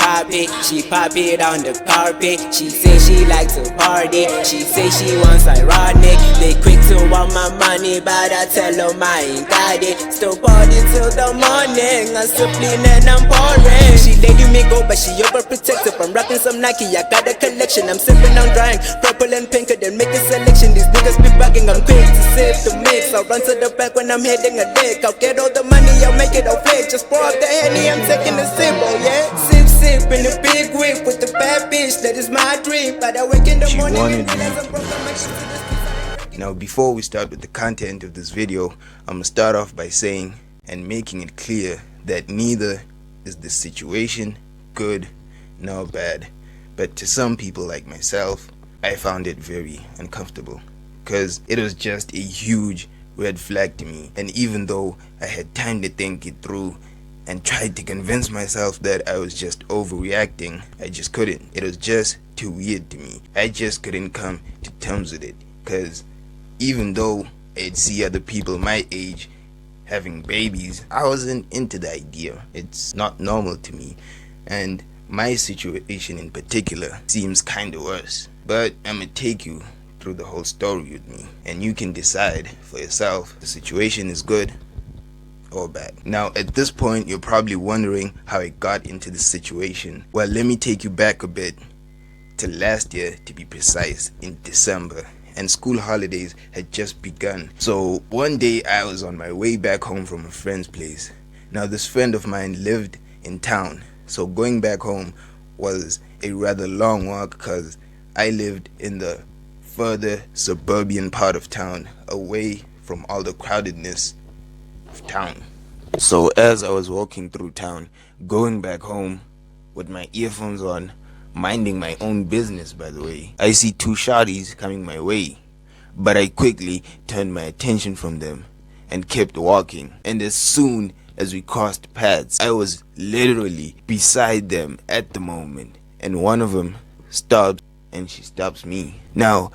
Pop it, she pop it on the carpet. She say she likes to party, she say she wants ironic. They quick to want my money, but I tell them I ain't got it. Still party till the morning, I'm sipping and I'm pouring. She letting me go, but she overprotective. I'm rocking some Nike, I got a collection. I'm sipping on drying, purple and pink, then make a selection. These niggas be bugging, I'm quick to sip the mix. I'll run to the back when I'm hitting a lick. I'll get all the money, I'll make it all fake. Just pour up the Henny, I'm taking a sip, oh yeah. Sip in a big whip with the bad bitch, that is my dream. But I wake in the morning and Now before we start with the content of this video, I'm gonna start off by saying and making it clear that neither is this situation good nor bad, but to some people like myself, I found it very uncomfortable because it was just a huge red flag to me. And even though I had time to think it through and tried to convince myself that I was just overreacting, I just couldn't. It was just too weird to me. I just couldn't come to terms with it, because even though I'd see other people my age having babies, I wasn't into the idea. It's not normal to me, and my situation in particular seems kinda worse. But I'm gonna take you through the whole story with me, and you can decide for yourself if the situation is good or bad. Now at this point you're probably wondering how I got into this situation. Well, let me take you back a bit to last year, to be precise, in December, and school holidays had just begun. So one day I was on my way back home from a friend's place. Now this friend of mine lived in town, so going back home was a rather long walk because I lived in the further suburban part of town, away from all the crowdedness of town. So as I was walking through town, going back home with my earphones on, minding my own business by the way, I see two shawties coming my way, but I quickly turned my attention from them and kept walking. And as soon as we crossed paths, I was literally beside them at the moment, and one of them stopped and she stops me. Now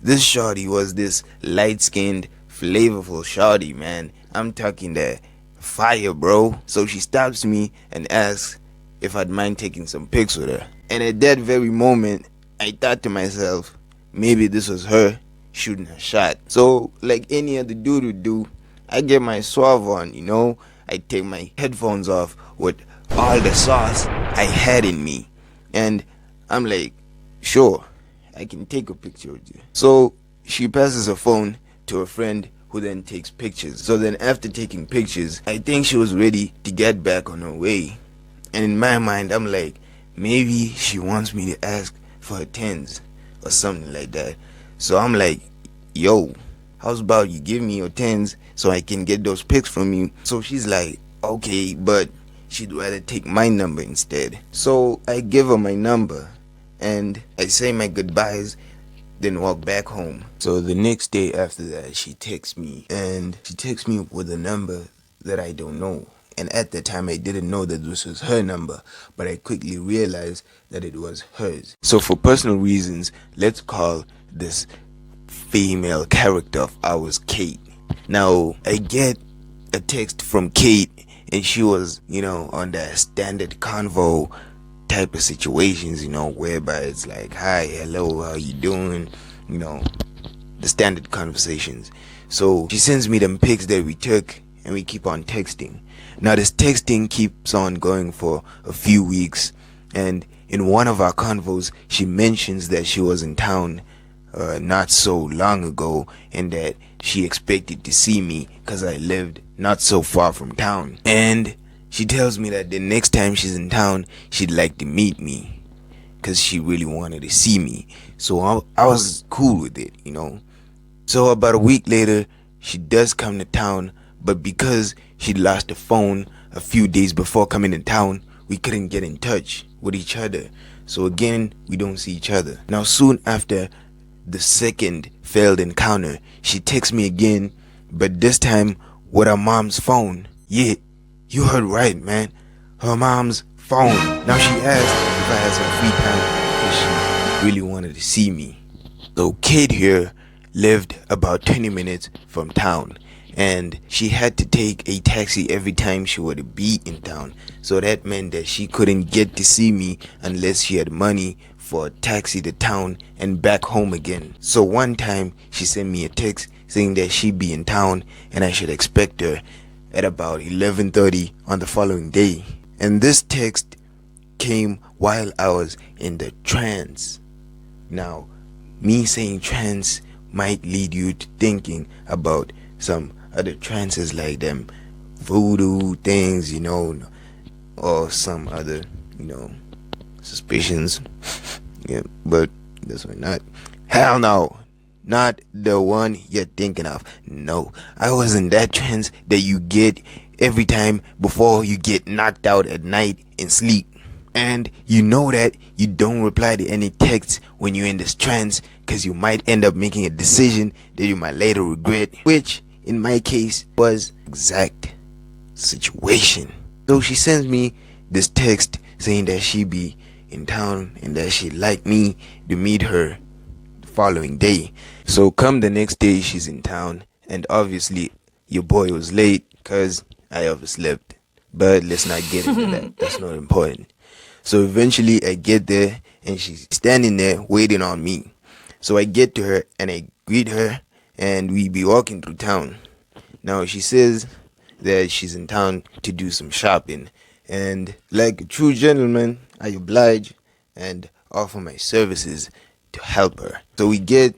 this shawty was this light-skinned, flavorful shawty, man. I'm talking that fire, bro. So she stops me and asks if I'd mind taking some pics with her. And at that very moment, I thought to myself, maybe this was her shooting a shot. So like any other dude would do, I get my suave on, you know. I take my headphones off with all the sauce I had in me, and I'm like, sure, I can take a picture with you. So she passes her phone to a friend who then takes pictures. So then after taking pictures, I think she was ready to get back on her way. And in my mind, I'm like, maybe she wants me to ask for her tens or something like that. So I'm like, yo, how's about you give me your tens so I can get those pics from you? So she's like, okay, but she'd rather take my number instead. So I give her my number and I say my goodbyes, then walk back home. So the next day after that, she texts me, and she texts me with a number that I don't know. And at the time I didn't know that this was her number, but I quickly realized that it was hers. So for personal reasons, let's call this female character of ours Kate. Now I get a text from Kate, and she was, you know, on that standard convo type of situations, you know, whereby it's like, hi, hello, how you doing, you know, the standard conversations. So she sends me them pics that we took, and we keep on texting. Now this texting keeps on going for a few weeks, and in one of our convos she mentions that she was in town not so long ago, and that she expected to see me because I lived not so far from town. And she tells me that the next time she's in town, she'd like to meet me because she really wanted to see me. So I was cool with it, you know. So about a week later, she does come to town, but because she lost the phone a few days before coming to town, we couldn't get in touch with each other. So again, we don't see each other. Now soon after the second failed encounter, she texts me again, but this time with her mom's phone. Yeah, you heard right, man. Her mom's phone. Now she asked if I had some free time because she really wanted to see me. So Kate here lived about 20 minutes from town, and she had to take a taxi every time she were to be in town. So that meant that she couldn't get to see me unless she had money for a taxi to town and back home again. So one time she sent me a text saying that she'd be in town and I should expect her at about 11:30 on the following day. And this text came while I was in the trance. Now, me saying trance might lead you to thinking about some other trances like them voodoo things, or some other, suspicions. Yeah, but this one not. Hell no. Not the one you're thinking of. No, I was in that trance that you get every time before you get knocked out at night in sleep. And you know that you don't reply to any texts when you're in this trance because you might end up making a decision that you might later regret, which in my case was exact situation. So she sends me this text saying that she be in town and that she'd like me to meet her the following day. So come the next day, she's in town, and obviously your boy was late because I overslept. But let's not get into that. That's not important. So eventually I get there and she's standing there waiting on me. So I get to her and I greet her and we be walking through town. Now she says that she's in town to do some shopping, and like a true gentleman, I oblige and offer my services to help her. So we get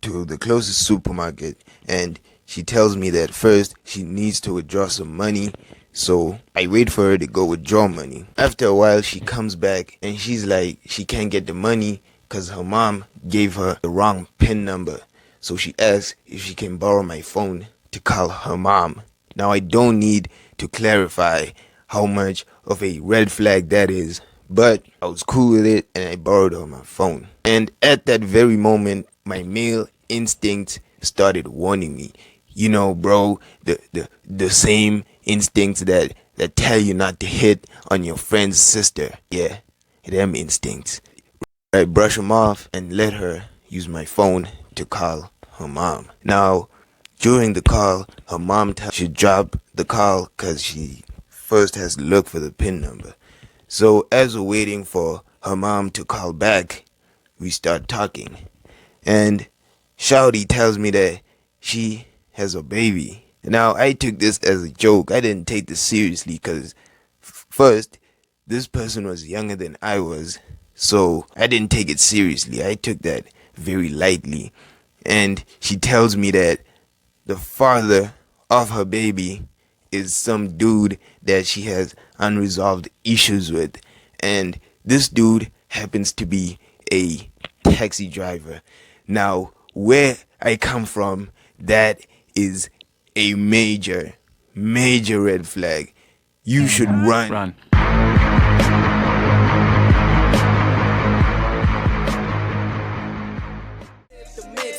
to the closest supermarket and she tells me that first she needs to withdraw some money. So I wait for her to go withdraw money. After a while she comes back and she's like she can't get the money because her mom gave her the wrong PIN number. So she asks if she can borrow my phone to call her mom. Now I don't need to clarify how much of a red flag that is, but I was cool with it and I borrowed her my phone. And at that very moment, my male instincts started warning me. Bro, the same instincts that tell you not to hit on your friend's sister. Yeah, them instincts. I brush them off and let her use my phone to call her mom. Now, during the call, her mom tells she drop the call because she first has to look for the PIN number. So as we're waiting for her mom to call back, we start talking. And Shawty tells me that she has a baby. Now, I took this as a joke. I didn't take this seriously because first, this person was younger than I was. So I didn't take it seriously. I took that very lightly. And she tells me that the father of her baby is some dude that she has unresolved issues with. And this dude happens to be a taxi driver. Now, where I come from, that is a major red flag. You should run.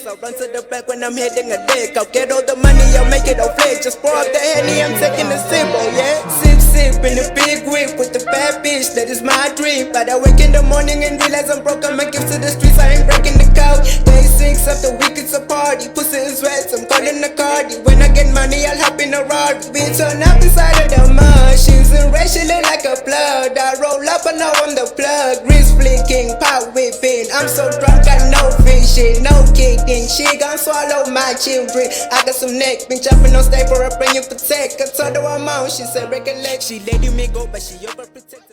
I'll run to the back when I'm hitting a dick. I'll get all the money, I'll make it all flick. Just pour up the Henny, I'm taking a sip, oh yeah. Sip in a big whip with the bad bitch, that is my dream. But I wake in the morning and realize I'm broke. I'm gifts to the streets, I ain't breaking the couch. Day 6 after week, it's a party. Pussy is wet, I'm calling the cardi. When I get money, I'll hop in a Rari. Bitch on up inside of the mud. She's in red, she look like a blood. I roll up and now I'm the plug. Wrist flicking, pot whipping. I'm so drunk, got no fishing, no kicking. She gon' swallow my children. I got some neck, been jumping on stage for a brand new protect. I told her I'm on, she said recollect. She letting me go, but she overprotected.